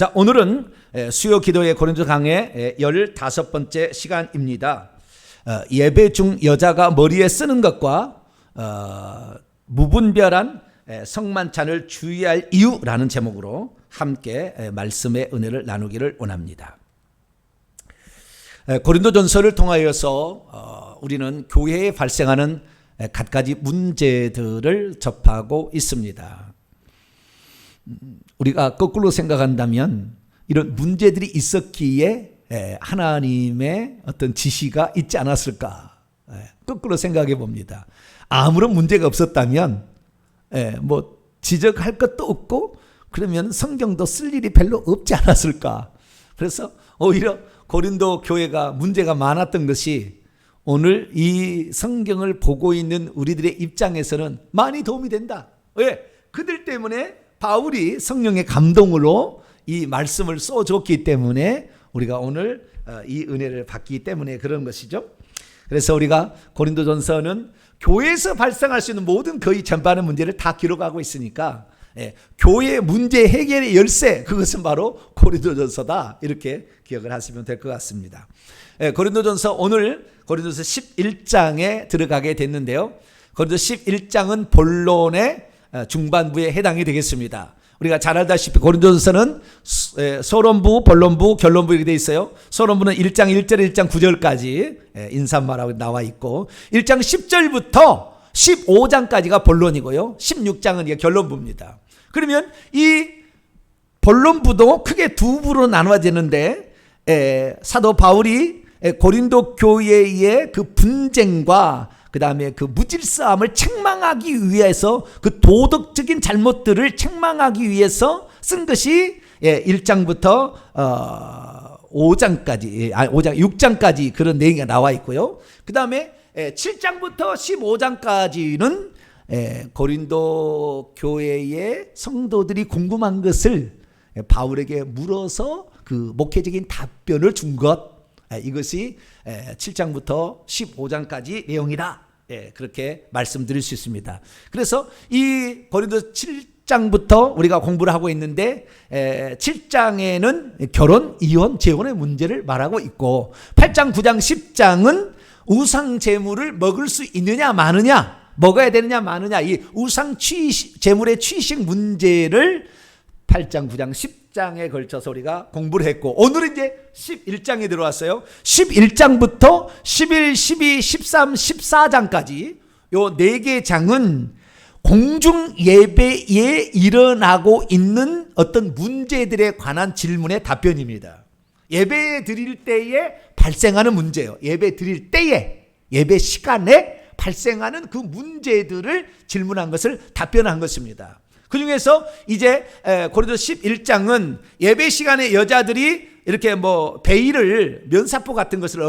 자, 오늘은 수요 기도의 고린도 강의 15번째 시간입니다. 예배 중 여자가 머리에 쓰는 것과 무분별한 성만찬을 주의할 이유라는 제목으로 함께 말씀의 은혜를 나누기를 원합니다. 고린도전서를 통하여서 우리는 교회에 발생하는 갖가지 문제들을 접하고 있습니다. 우리가 거꾸로 생각한다면 이런 문제들이 있었기에 하나님의 어떤 지시가 있지 않았을까? 거꾸로 생각해 봅니다. 아무런 문제가 없었다면 뭐 지적할 것도 없고 그러면 성경도 쓸 일이 별로 없지 않았을까? 그래서 오히려 고린도 교회가 문제가 많았던 것이 오늘 이 성경을 보고 있는 우리들의 입장에서는 많이 도움이 된다. 왜? 그들 때문에 바울이 성령의 감동으로 이 말씀을 써줬기 때문에 우리가 오늘 이 은혜를 받기 때문에 그런 것이죠. 그래서 우리가 고린도전서는 교회에서 발생할 수 있는 모든 거의 전반의 문제를 다 기록하고 있으니까 교회 문제 해결의 열쇠, 그것은 바로 고린도전서다, 이렇게 기억을 하시면 될 것 같습니다. 고린도전서, 오늘 고린도서 11장에 들어가게 됐는데요. 고린도 11장은 본론의 중반부에 해당이 되겠습니다. 우리가 잘 알다시피 고린도전서는 서론부, 본론부, 결론부 이렇게 되어 있어요. 서론부는 1장 1절, 1장 9절까지 인사말하고 나와 있고 1장 10절부터 15장까지가 본론이고요. 16장은 이게 결론부입니다. 그러면 이 본론부도 크게 두 부로 나눠지는데 사도 바울이 고린도 교회의 그 분쟁과 그 다음에 그 무질서함을 책망하기 위해서, 그 도덕적인 잘못들을 책망하기 위해서 쓴 것이 1장부터 5장까지, 6장까지 그런 내용이 나와 있고요. 그 다음에 7장부터 15장까지는 고린도 교회의 성도들이 궁금한 것을 바울에게 물어서 그 목회적인 답변을 준 것, 이것이 7장부터 15장까지 내용이다, 그렇게 말씀드릴 수 있습니다. 그래서 이 고린도 7장부터 우리가 공부를 하고 있는데 7장에는 결혼, 이혼, 재혼의 문제를 말하고 있고 8장, 9장, 10장은 우상 제물을 먹을 수 있느냐 마느냐, 먹어야 되느냐 마느냐, 이 우상 제물의 취식 문제를 8장, 9장, 10장에 걸쳐서 우리가 공부를 했고, 오늘은 이제 11장에 들어왔어요. 11장부터 11, 12, 13, 14장까지 요 4개 장은 공중 예배에 일어나고 있는 어떤 문제들에 관한 질문의 답변입니다. 예배 드릴 때에 발생하는 문제예요. 예배 드릴 때에, 예배 시간에 발생하는 그 문제들을 질문한 것을 답변한 것입니다. 그 중에서 이제 고린도 11장은 예배 시간에 여자들이 이렇게 뭐 베일을, 면사포 같은 것을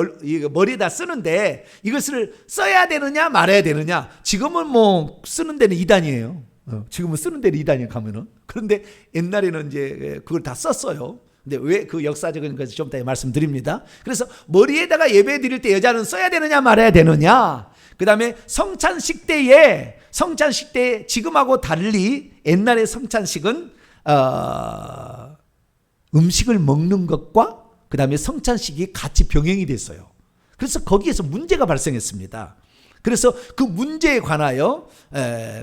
머리에다 쓰는데 이것을 써야 되느냐 말아야 되느냐. 지금은 뭐 쓰는 데는 이단이에요. 지금은 쓰는 데는 이단이에요, 가면은. 그런데 옛날에는 이제 그걸 다 썼어요. 근데 왜 그 역사적인 것을 좀 이따 말씀드립니다. 그래서 머리에다가 예배 드릴 때 여자는 써야 되느냐 말아야 되느냐. 그 다음에 성찬식 때에 지금하고 달리 옛날의 성찬식은 음식을 먹는 것과 그 다음에 성찬식이 같이 병행이 됐어요. 그래서 거기에서 문제가 발생했습니다. 그래서 그 문제에 관하여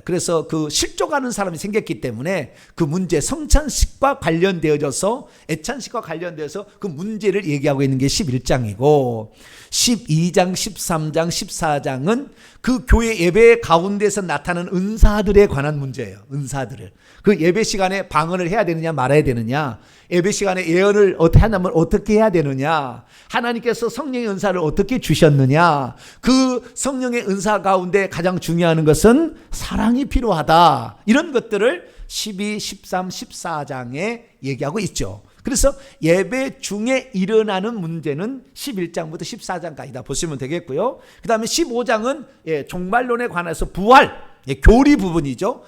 그래서 그 실족하는 사람이 생겼기 때문에 그 문제, 성찬식과 관련되어져서, 애찬식과 관련되어서 그 문제를 얘기하고 있는 게 11장이고 12장, 13장, 14장은 그 교회 예배 가운데서 나타나는 은사들에 관한 문제예요. 은사들을. 그 예배 시간에 방언을 해야 되느냐 말아야 되느냐, 예배 시간에 예언을 어떻게 하냐면 어떻게 해야 되느냐, 하나님께서 성령의 은사를 어떻게 주셨느냐, 그 성령의 은사 가운데 가장 중요한 것은 사랑이 필요하다, 이런 것들을 12, 13, 14장에 얘기하고 있죠. 그래서 예배 중에 일어나는 문제는 11장부터 14장까지다 보시면 되겠고요. 그 다음에 15장은 종말론에 관해서 부활, 교리 부분이죠.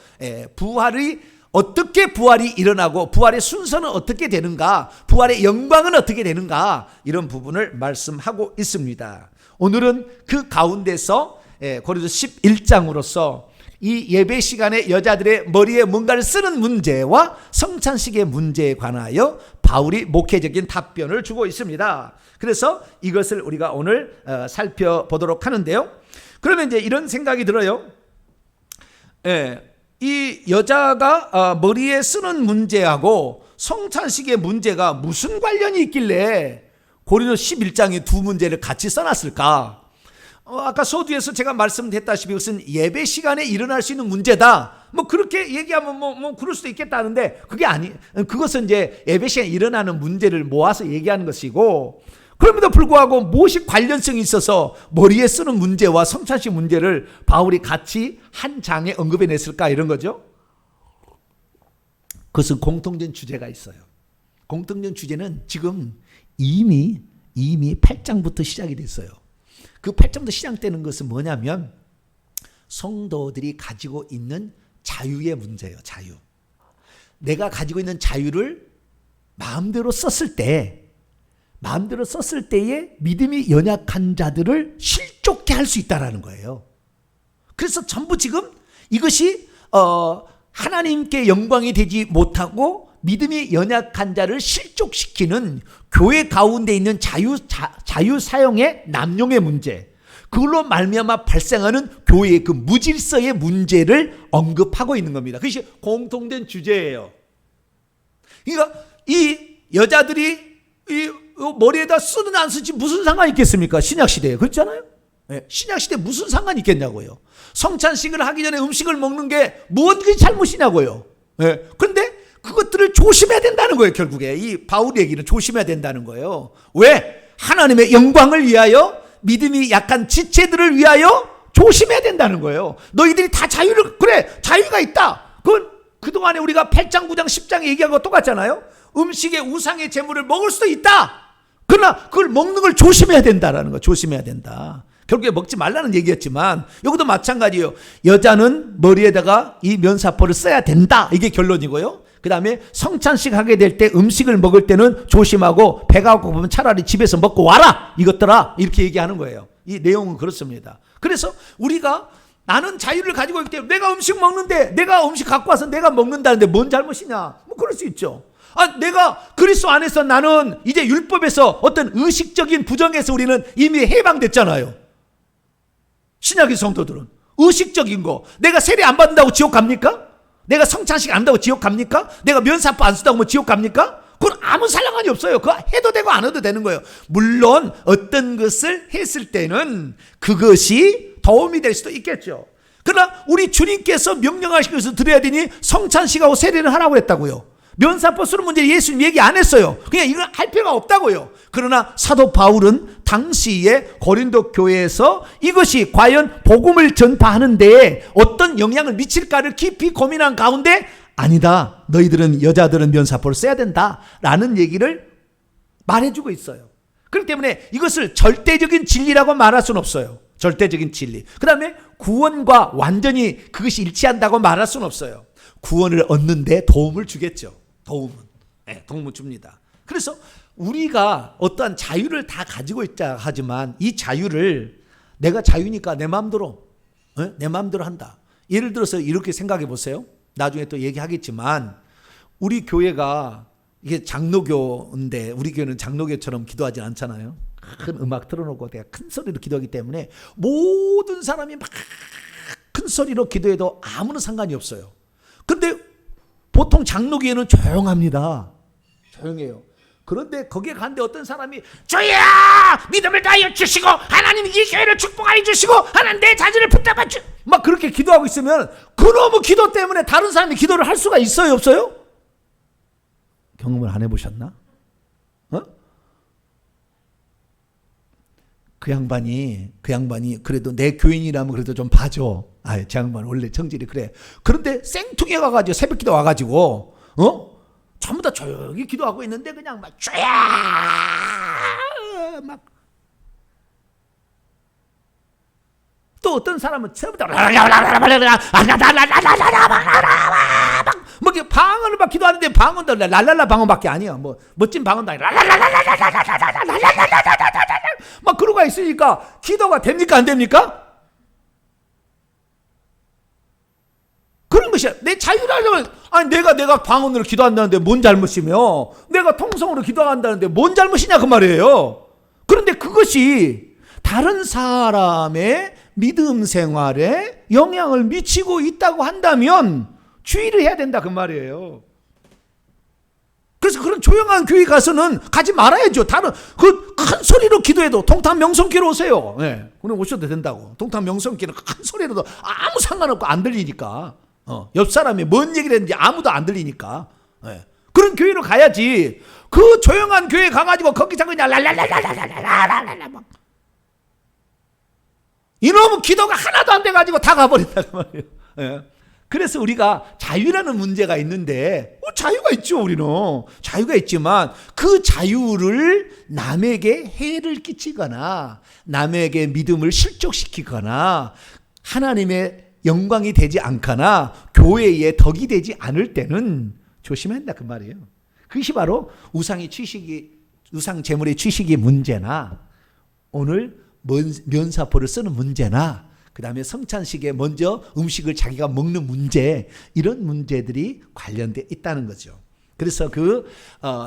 어떻게 부활이 일어나고 부활의 순서는 어떻게 되는가, 부활의 영광은 어떻게 되는가, 이런 부분을 말씀하고 있습니다. 오늘은 그 가운데서 고린도 11장으로서 이 예배 시간에 여자들의 머리에 뭔가를 쓰는 문제와 성찬식의 문제에 관하여 바울이 목회적인 답변을 주고 있습니다. 그래서 이것을 우리가 오늘 살펴보도록 하는데요. 그러면 이제 이런 생각이 들어요. 이 여자가 머리에 쓰는 문제하고 성찬식의 문제가 무슨 관련이 있길래 고린도 11장에 두 문제를 같이 써놨을까? 아까 서두에서 제가 말씀드렸다시피 이것은 예배 시간에 일어날 수 있는 문제다. 뭐 그렇게 얘기하면 뭐 그럴 수도 있겠다는데 그것은 이제 예배 시간에 일어나는 문제를 모아서 얘기하는 것이고, 그럼에도 불구하고 무엇이 관련성이 있어서 머리에 쓰는 문제와 성찬식 문제를 바울이 같이 한 장에 언급해 냈을까, 이런 거죠. 그것은 공통된 주제가 있어요. 공통된 주제는 지금 이미 8장부터 시작이 됐어요. 그 8장부터 시작되는 것은 뭐냐면 성도들이 가지고 있는 자유의 문제예요. 자유. 내가 가지고 있는 자유를 마음대로 썼을 때에 믿음이 연약한 자들을 실족케 할 수 있다는 거예요. 그래서 전부 지금 이것이 하나님께 영광이 되지 못하고 믿음이 연약한 자를 실족시키는 교회 가운데 있는 자유 사용의 남용의 문제, 그걸로 말미암아 발생하는 교회의 그 무질서의 문제를 언급하고 있는 겁니다. 그것이 공통된 주제예요. 그러니까 이 여자들이 이 머리에다 쓰든 안 쓰지 무슨 상관이 있겠습니까? 신약시대에. 그렇잖아요. 신약시대에 무슨 상관이 있겠냐고요. 성찬식을 하기 전에 음식을 먹는 게 뭔 잘못이냐고요. 그런데 그것들을 조심해야 된다는 거예요. 결국에 이 바울 얘기는 조심해야 된다는 거예요. 왜? 하나님의 영광을 위하여, 믿음이 약한 지체들을 위하여 조심해야 된다는 거예요. 너희들이 다 자유가 있다. 그건 그동안에 우리가 8장 9장 10장에 얘기한 거 똑같잖아요. 음식에 우상의 제물을 먹을 수도 있다. 그러나 그걸 먹는 걸 조심해야 된다라는 거. 조심해야 된다. 결국에 먹지 말라는 얘기였지만 여기도 마찬가지예요. 여자는 머리에다가 이 면사포를 써야 된다. 이게 결론이고요. 그 다음에 성찬식 하게 될 때 음식을 먹을 때는 조심하고, 배가 고프면 차라리 집에서 먹고 와라, 이것들아, 이렇게 얘기하는 거예요. 이 내용은 그렇습니다. 그래서 우리가 나는 자유를 가지고 있기 때문에 내가 음식 먹는데, 내가 음식 갖고 와서 내가 먹는다는데 뭔 잘못이냐, 뭐 그럴 수 있죠. 내가 그리스도 안에서 나는 이제 율법에서 어떤 의식적인 부정에서 우리는 이미 해방됐잖아요. 신약의 성도들은 의식적인 거, 내가 세례 안 받는다고 지옥 갑니까? 내가 성찬식 안 한다고 지옥 갑니까? 내가 면사포 안 쓴다고 뭐 지옥 갑니까? 그건 아무 상관이 없어요. 그거 해도 되고 안 해도 되는 거예요. 물론 어떤 것을 했을 때는 그것이 도움이 될 수도 있겠죠. 그러나 우리 주님께서 명령하신 것을 드려야 되니 성찬식하고 세례를 하라고 했다고요. 면사포 쓰는 문제 예수님 얘기 안 했어요. 그냥 이건 할 필요가 없다고요. 그러나 사도 바울은 당시에 고린도 교회에서 이것이 과연 복음을 전파하는 데에 어떤 영향을 미칠까를 깊이 고민한 가운데, 아니다, 너희들은, 여자들은 면사포를 써야 된다라는 얘기를 말해주고 있어요. 그렇기 때문에 이것을 절대적인 진리라고 말할 수는 없어요. 절대적인 진리. 그 다음에 구원과 완전히 그것이 일치한다고 말할 수는 없어요. 구원을 얻는데 도움을 주겠죠. 도움을 줍니다. 그래서 우리가 어떠한 자유를 다 가지고 있자 하지만 이 자유를 내가 자유니까 내 마음대로 한다. 예를 들어서 이렇게 생각해 보세요. 나중에 또 얘기하겠지만 우리 교회가 이게 장로교인데 우리 교회는 장로교처럼 기도하지 않잖아요. 큰 음악 틀어놓고 내가 큰 소리로 기도하기 때문에 모든 사람이 막 큰 소리로 기도해도 아무런 상관이 없어요. 근데 보통 장로교회는 조용합니다. 조용해요. 그런데 거기에 갔는데 어떤 사람이 주야 믿음을 다하여 주시고 하나님이 이 교회를 축복하여 주시고 하나님 내 자질을 붙잡아 주, 막 그렇게 기도하고 있으면 그놈의 기도 때문에 다른 사람이 기도를 할 수가 있어요, 없어요? 경험을 안 해보셨나? 그 양반이 그래도 내 교인이라면 그래도 좀 봐줘. 제 양반 원래 성질이 그래. 그런데 생뚱에 가가지고 새벽기도 와가지고 전부 다 조용히 기도하고 있는데 그냥 막 쫙 막 또 어떤 사람은 처음부터 뭐 방언을 막 기도하는데 방언도 랄랄라 방언밖에 아니야. 뭐 멋진 방언도 아니라 막 그러고 있으니까 기도가 됩니까 안 됩니까? 그런 것이야. 내 자유라면 아니 내가 방언으로 기도한다는데 뭔 잘못이며 내가 통성으로 기도한다는데 뭔 잘못이냐 그 말이에요. 그런데 그것이 다른 사람의 믿음 생활에 영향을 미치고 있다고 한다면 주의를 해야 된다 그 말이에요. 그래서 그런 조용한 교회 가서는 가지 말아야죠. 다른 그 큰 소리로 기도해도 동탄 명성교로 오세요. 네, 그냥 오셔도 된다고. 동탄 명성교는 큰 소리로도 아무 상관없고 안 들리니까. 옆 사람이 뭔 얘기를 했는지 아무도 안 들리니까. 네. 그런 교회로 가야지. 그 조용한 교회 가가지고 거기서 그냥 랄랄랄랄랄랄랄랄랄랄 막 이놈의 기도가 하나도 안 돼가지고 다 가버린다 그 말이에요. 네. 그래서 우리가 자유라는 문제가 있는데 자유가 있죠. 우리는 자유가 있지만 그 자유를 남에게 해를 끼치거나 남에게 믿음을 실족시키거나 하나님의 영광이 되지 않거나 교회의 덕이 되지 않을 때는 조심해야 한다 그 말이에요. 그것이 바로 우상 제물의 취식의 문제나 오늘 면사포를 쓰는 문제나 그 다음에 성찬식에 먼저 음식을 자기가 먹는 문제, 이런 문제들이 관련돼 있다는 거죠. 그래서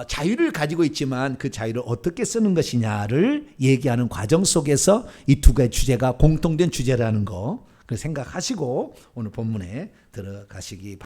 자유를 가지고 있지만 그 자유를 어떻게 쓰는 것이냐를 얘기하는 과정 속에서 이 두 가지 주제가 공통된 주제라는 거 생각하시고 오늘 본문에 들어가시기 바랍니다.